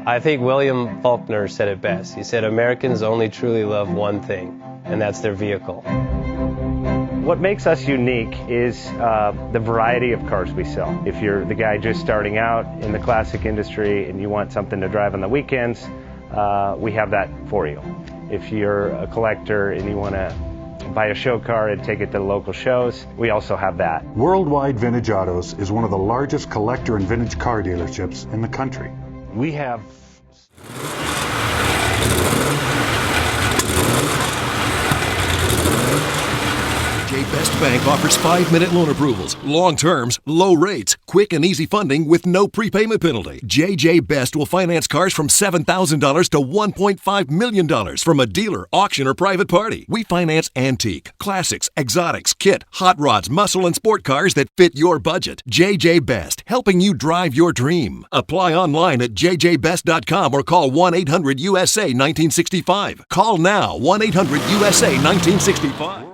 I think William Faulkner said it best. He said, Americans only truly love one thing, and that's their vehicle. What makes us unique is the variety of cars we sell. If you're the guy just starting out in the classic industry and you want something to drive on the weekends, we have that for you. If you're a collector and you want to buy a show car and take it to the local shows, we also have that. Worldwide Vintage Autos is one of the largest collector and vintage car dealerships in the country. We have JJ Best Bank offers 5-minute loan approvals, long terms, low rates, quick and easy funding with no prepayment penalty. JJ Best will finance cars from $7,000 to $1.5 million from a dealer, auction, or private party. We finance antique, classics, exotics, kit, hot rods, muscle, and sport cars that fit your budget. JJ Best, helping you drive your dream. Apply online at jjbest.com or call 1-800-USA-1965. Call now, 1-800-USA-1965.